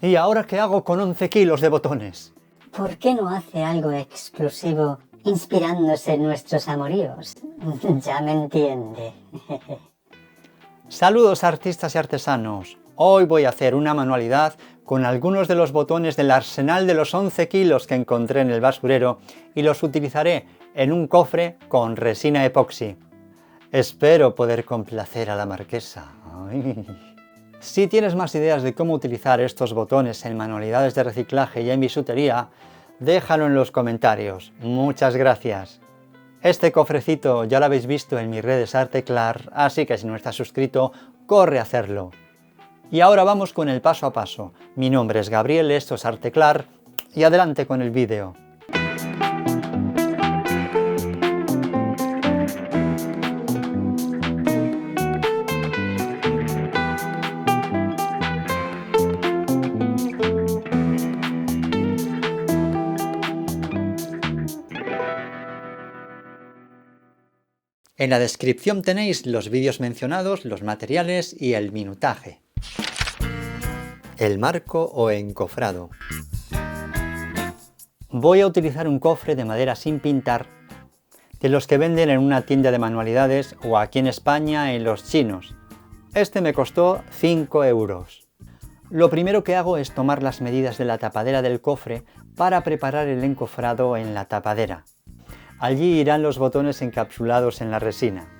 ¿Y ahora qué hago con 11 kilos de botones? ¿Por qué no hace algo explosivo inspirándose en nuestros amoríos? Ya me entiende. Saludos artistas y artesanos. Hoy voy a hacer una manualidad con algunos de los botones del arsenal de los 11 kilos que encontré en el basurero y los utilizaré en un cofre con resina epoxi. Espero poder complacer a la marquesa. Ay. Si tienes más ideas de cómo utilizar estos botones en manualidades de reciclaje y en bisutería, déjalo en los comentarios. Muchas gracias. Este cofrecito ya lo habéis visto en mis redes Arteclar, así que si no estás suscrito, corre a hacerlo. Y ahora vamos con el paso a paso. Mi nombre es Gabriel, esto es Arteclar, y adelante con el vídeo. En la descripción tenéis los vídeos mencionados, los materiales y el minutaje. El marco o encofrado. Voy a utilizar un cofre de madera sin pintar, de los que venden en una tienda de manualidades o aquí en España en los chinos. Este me costó 5 euros. Lo primero que hago es tomar las medidas de la tapadera del cofre para preparar el encofrado en la tapadera. Allí irán los botones encapsulados en la resina.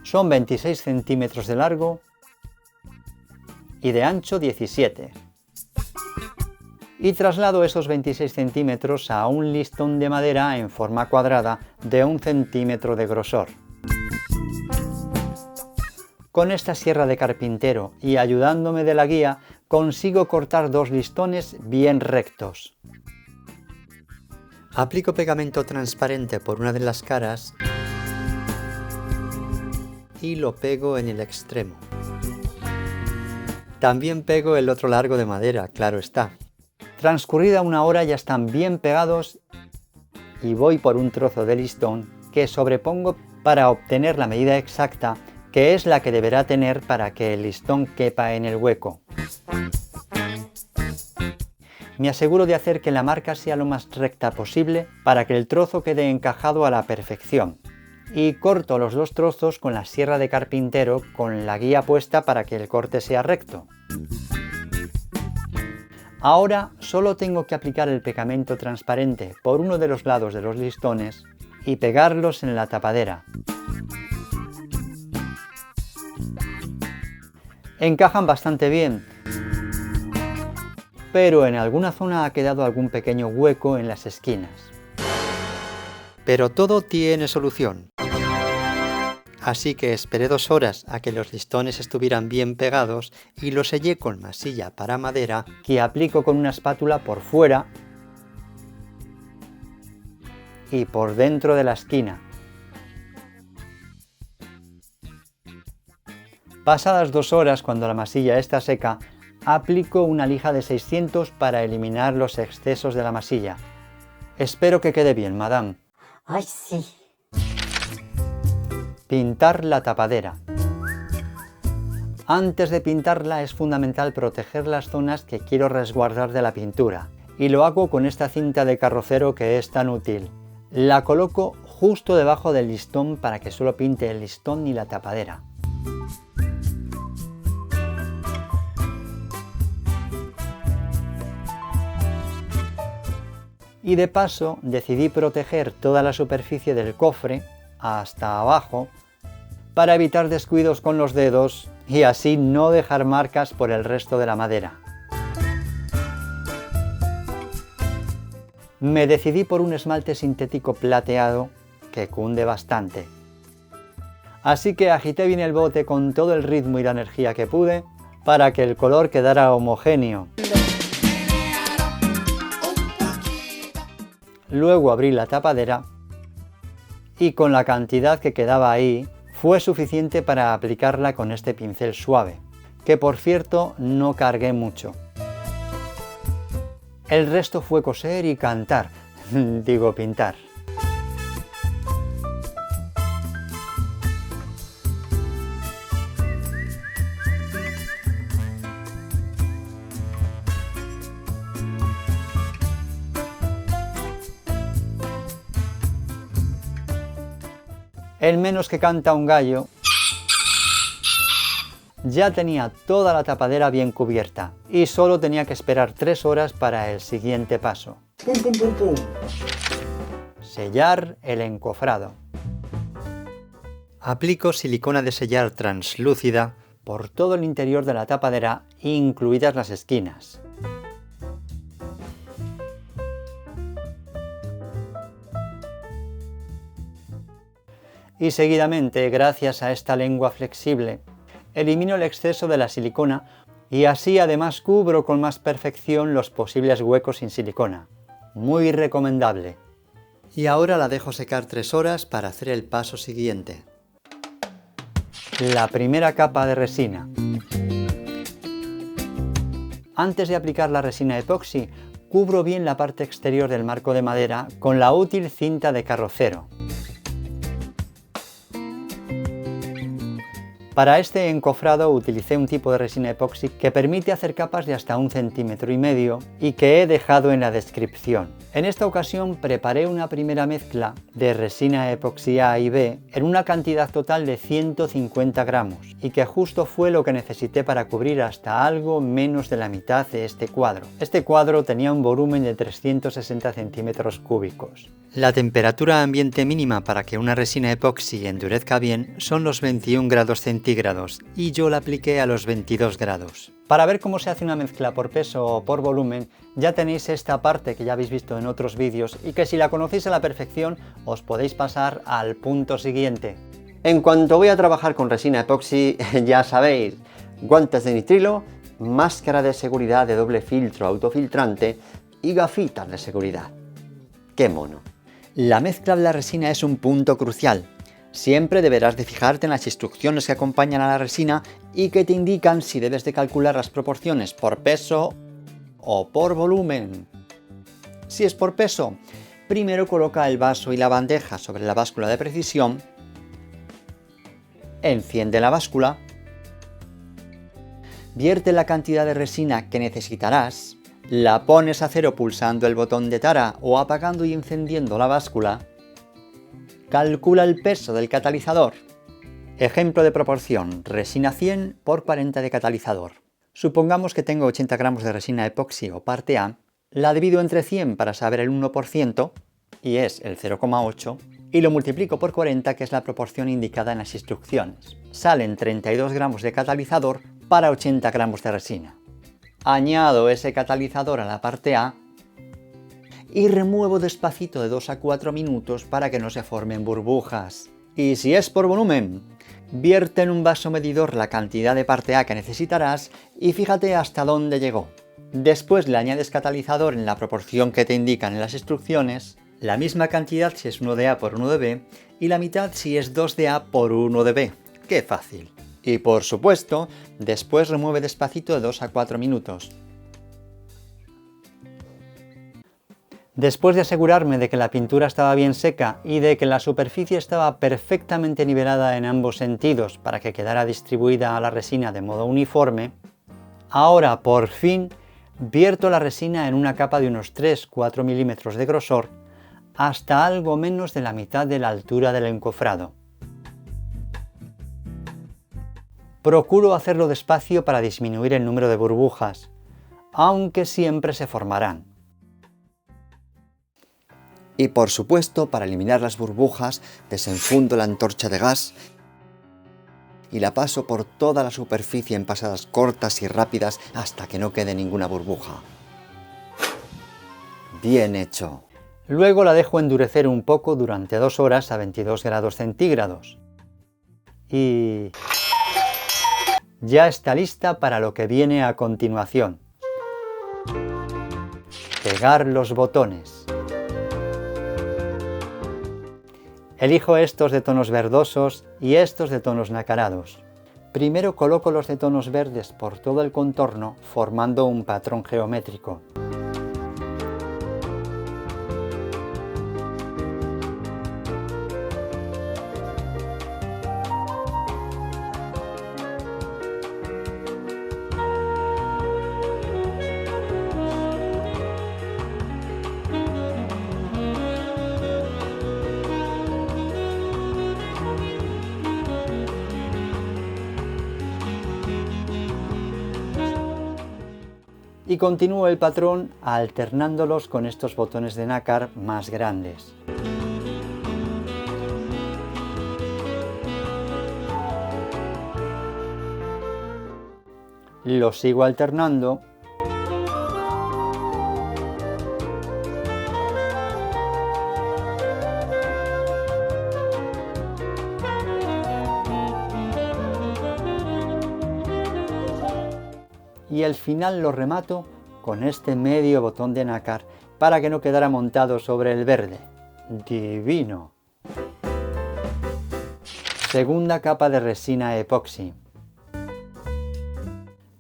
Son 26 centímetros de largo y de ancho 17. Y traslado esos 26 centímetros a un listón de madera en forma cuadrada de 1 centímetro de grosor. Con esta sierra de carpintero y ayudándome de la guía, consigo cortar 2 listones bien rectos. Aplico pegamento transparente por una de las caras y lo pego en el extremo. También pego el otro largo de madera, claro está. Transcurrida 1 hora ya están bien pegados y voy por un trozo de listón que sobrepongo para obtener la medida exacta, que es la que deberá tener para que el listón quepa en el hueco. Me aseguro de hacer que la marca sea lo más recta posible para que el trozo quede encajado a la perfección. Y corto los 2 trozos con la sierra de carpintero con la guía puesta para que el corte sea recto. Ahora solo tengo que aplicar el pegamento transparente por uno de los lados de los listones y pegarlos en la tapadera. Encajan bastante bien, pero en alguna zona ha quedado algún pequeño hueco en las esquinas. Pero todo tiene solución. Así que esperé 2 horas a que los listones estuvieran bien pegados y los sellé con masilla para madera que aplico con una espátula por fuera y por dentro de la esquina. Pasadas 2 horas, cuando la masilla está seca, aplico una lija de 600 para eliminar los excesos de la masilla. Espero que quede bien, madame. ¡Ay, sí! Pintar la tapadera. Antes de pintarla es fundamental proteger las zonas que quiero resguardar de la pintura, y lo hago con esta cinta de carrocero que es tan útil. La coloco justo debajo del listón para que solo pinte el listón y la tapadera. Y de paso decidí proteger toda la superficie del cofre hasta abajo para evitar descuidos con los dedos y así no dejar marcas por el resto de la madera. Me decidí por un esmalte sintético plateado que cunde bastante. Así que agité bien el bote con todo el ritmo y la energía que pude para que el color quedara homogéneo. Luego abrí la tapadera y con la cantidad que quedaba ahí fue suficiente para aplicarla con este pincel suave, que por cierto no cargué mucho. El resto fue coser y cantar, pintar. En menos que canta un gallo, ya tenía toda la tapadera bien cubierta y solo tenía que esperar 3 horas para el siguiente paso. Sellar el encofrado. Aplico silicona de sellar translúcida por todo el interior de la tapadera, incluidas las esquinas. Y seguidamente, gracias a esta lengua flexible, elimino el exceso de la silicona y así además cubro con más perfección los posibles huecos sin silicona. Muy recomendable. Y ahora la dejo secar 3 horas para hacer el paso siguiente. La primera capa de resina. Antes de aplicar la resina epoxi, cubro bien la parte exterior del marco de madera con la útil cinta de carrocero. Para este encofrado utilicé un tipo de resina epoxi que permite hacer capas de hasta 1,5 cm y que he dejado en la descripción. En esta ocasión preparé una primera mezcla de resina epoxi A y B en una cantidad total de 150 gramos y que justo fue lo que necesité para cubrir hasta algo menos de la mitad de este cuadro. Este cuadro tenía un volumen de 360 centímetros cúbicos. La temperatura ambiente mínima para que una resina epoxi endurezca bien son los 21 grados centígrados y yo la apliqué a los 22 grados. Para ver cómo se hace una mezcla por peso o por volumen, ya tenéis esta parte que ya habéis visto en otros vídeos y que si la conocéis a la perfección os podéis pasar al punto siguiente. En cuanto voy a trabajar con resina epoxi, ya sabéis, guantes de nitrilo, máscara de seguridad de doble filtro autofiltrante y gafitas de seguridad. ¡Qué mono! La mezcla de la resina es un punto crucial. Siempre deberás de fijarte en las instrucciones que acompañan a la resina y que te indican si debes de calcular las proporciones por peso o por volumen. Si es por peso, primero coloca el vaso y la bandeja sobre la báscula de precisión, enciende la báscula, vierte la cantidad de resina que necesitarás, la pones a cero pulsando el botón de tara o apagando y encendiendo la báscula, calcula el peso del catalizador. Ejemplo de proporción, resina 100 por 40 de catalizador. Supongamos que tengo 80 gramos de resina epoxi o parte A, la divido entre 100 para saber el 1% y es el 0,8 y lo multiplico por 40 que es la proporción indicada en las instrucciones. Salen 32 gramos de catalizador para 80 gramos de resina. Añado ese catalizador a la parte A y remuevo despacito de 2 a 4 minutos para que no se formen burbujas. Y si es por volumen, vierte en un vaso medidor la cantidad de parte A que necesitarás y fíjate hasta dónde llegó. Después le añades catalizador en la proporción que te indican en las instrucciones, la misma cantidad si es 1 de A por 1 de B y la mitad si es 2 de A por 1 de B. ¡Qué fácil! Y por supuesto, después remueve despacito de 2 a 4 minutos. Después de asegurarme de que la pintura estaba bien seca y de que la superficie estaba perfectamente nivelada en ambos sentidos para que quedara distribuida la resina de modo uniforme, ahora por fin vierto la resina en una capa de unos 3-4 milímetros de grosor hasta algo menos de la mitad de la altura del encofrado. Procuro hacerlo despacio para disminuir el número de burbujas, aunque siempre se formarán. Y por supuesto, para eliminar las burbujas, desenfundo la antorcha de gas y la paso por toda la superficie en pasadas cortas y rápidas hasta que no quede ninguna burbuja. Bien hecho. Luego la dejo endurecer un poco durante 2 horas a 22 grados centígrados. Y ya está lista para lo que viene a continuación. Pegar los botones. Elijo estos de tonos verdosos y estos de tonos nacarados. Primero coloco los de tonos verdes por todo el contorno formando un patrón geométrico. y continúo el patrón alternándolos con estos botones de nácar más grandes. Los sigo alternando y al final lo remato con este medio botón de nácar para que no quedara montado sobre el verde. ¡Divino! Segunda capa de resina epoxi.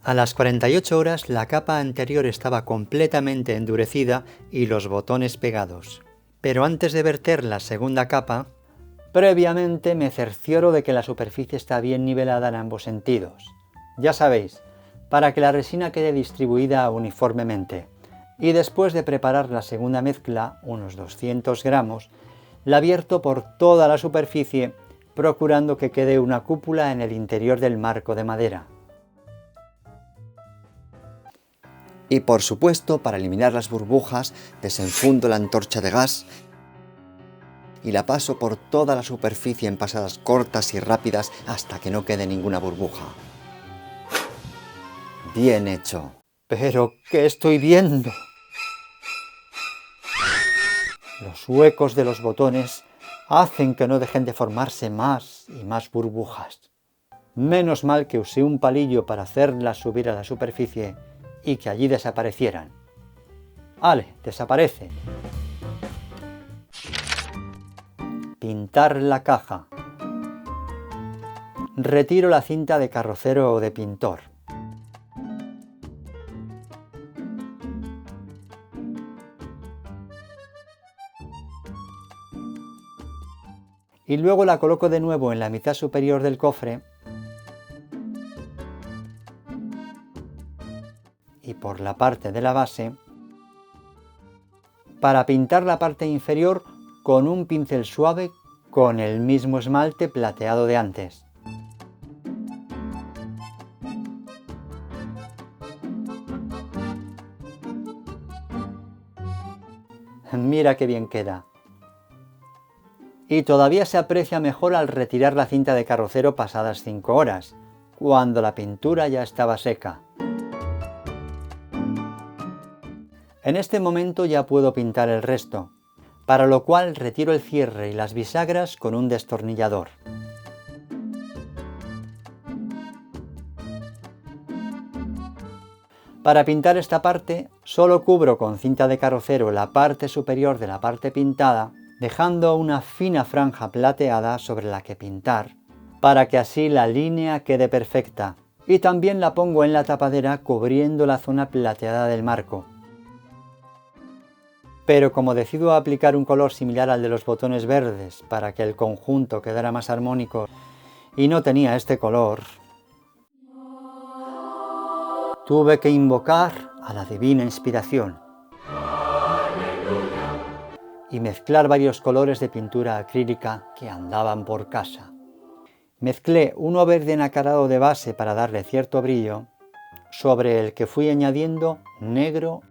A las 48 horas la capa anterior estaba completamente endurecida y los botones pegados. Pero antes de verter la segunda capa, previamente me cercioro de que la superficie está bien nivelada en ambos sentidos. Ya sabéis, para que la resina quede distribuida uniformemente. Y después de preparar la segunda mezcla, unos 200 gramos, la vierto por toda la superficie, procurando que quede una cúpula en el interior del marco de madera. Y por supuesto, para eliminar las burbujas, desenfundo la antorcha de gas y la paso por toda la superficie en pasadas cortas y rápidas hasta que no quede ninguna burbuja. Bien hecho. ¿Pero qué estoy viendo? Los huecos de los botones hacen que no dejen de formarse más y más burbujas. Menos mal que usé un palillo para hacerlas subir a la superficie y que allí desaparecieran. ¡Ale! Desaparecen. Pintar la caja. Retiro la cinta de carrocero o de pintor. Y luego la coloco de nuevo en la mitad superior del cofre y por la parte de la base para pintar la parte inferior con un pincel suave con el mismo esmalte plateado de antes. Mira qué bien queda. Y todavía se aprecia mejor al retirar la cinta de carrocero pasadas 5 horas, cuando la pintura ya estaba seca. En este momento ya puedo pintar el resto, para lo cual retiro el cierre y las bisagras con un destornillador. Para pintar esta parte, solo cubro con cinta de carrocero la parte superior de la parte pintada, dejando una fina franja plateada sobre la que pintar, para que así la línea quede perfecta, y también la pongo en la tapadera cubriendo la zona plateada del marco. Pero como decido aplicar un color similar al de los botones verdes para que el conjunto quedara más armónico y no tenía este color, tuve que invocar a la divina inspiración y mezclar varios colores de pintura acrílica que andaban por casa. Mezclé uno verde nacarado de base para darle cierto brillo, sobre el que fui añadiendo negro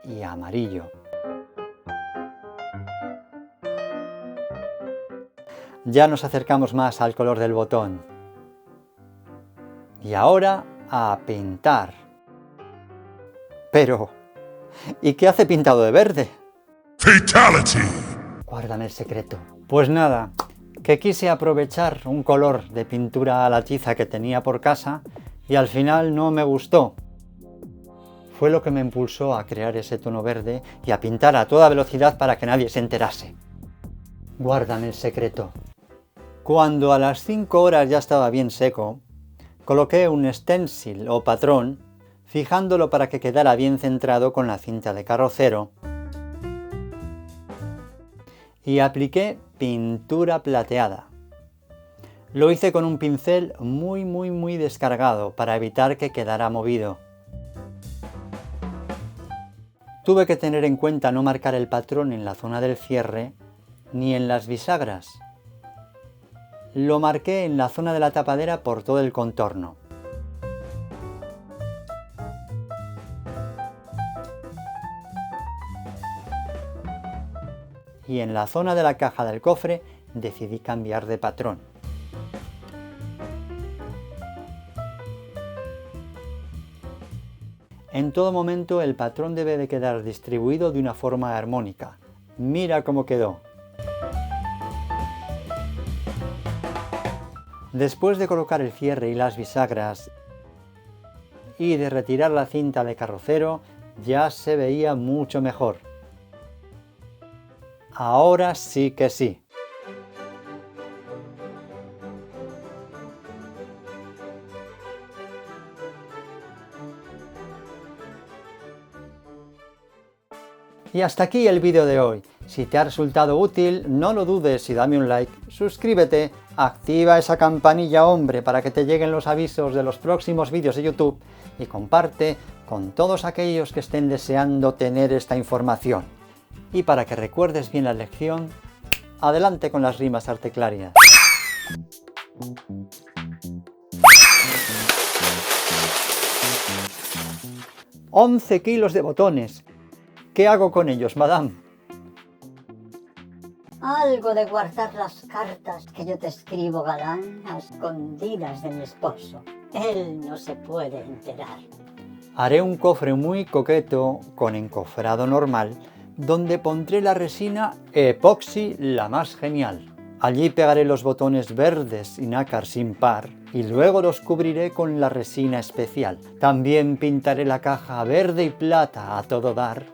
y amarillo. Ya nos acercamos más al color del botón. Y ahora a pintar. Pero, ¿y qué hace pintado de verde? Fatality. Guárdame el secreto. Pues nada, que quise aprovechar un color de pintura a la tiza que tenía por casa y al final no me gustó. Fue lo que me impulsó a crear ese tono verde y a pintar a toda velocidad para que nadie se enterase. Guárdame el secreto. Cuando a las 5 horas ya estaba bien seco, coloqué un stencil o patrón, fijándolo para que quedara bien centrado con la cinta de carrocero, y apliqué pintura plateada. Lo hice con un pincel muy descargado para evitar que quedara movido. Tuve que tener en cuenta no marcar el patrón en la zona del cierre ni en las bisagras. Lo marqué en la zona de la tapadera por todo el contorno. y en la zona de la caja del cofre decidí cambiar de patrón. En todo momento el patrón debe de quedar distribuido de una forma armónica. Mira cómo quedó. Después de colocar el cierre y las bisagras y de retirar la cinta de carrocero, ya se veía mucho mejor. Ahora sí que sí. Y hasta aquí el vídeo de hoy. Si te ha resultado útil, no lo dudes y dame un like, suscríbete, activa esa campanilla hombre para que te lleguen los avisos de los próximos vídeos de YouTube y comparte con todos aquellos que estén deseando tener esta información. Y para que recuerdes bien la lección, adelante con las rimas arteclarias. 11 kilos de botones. ¿Qué hago con ellos, madame? Algo de guardar las cartas que yo te escribo, galán, a escondidas de mi esposo. Él no se puede enterar. Haré un cofre muy coqueto con encofrado normal, donde pondré la resina epoxi la más genial. Allí pegaré los botones verdes y nácar sin par y luego los cubriré con la resina especial. También pintaré la caja verde y plata a todo dar,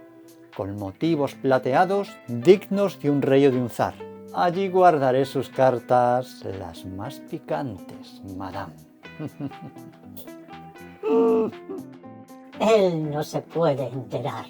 con motivos plateados dignos de un rey o de un zar. Allí guardaré sus cartas, las más picantes, madame. Él no se puede enterar.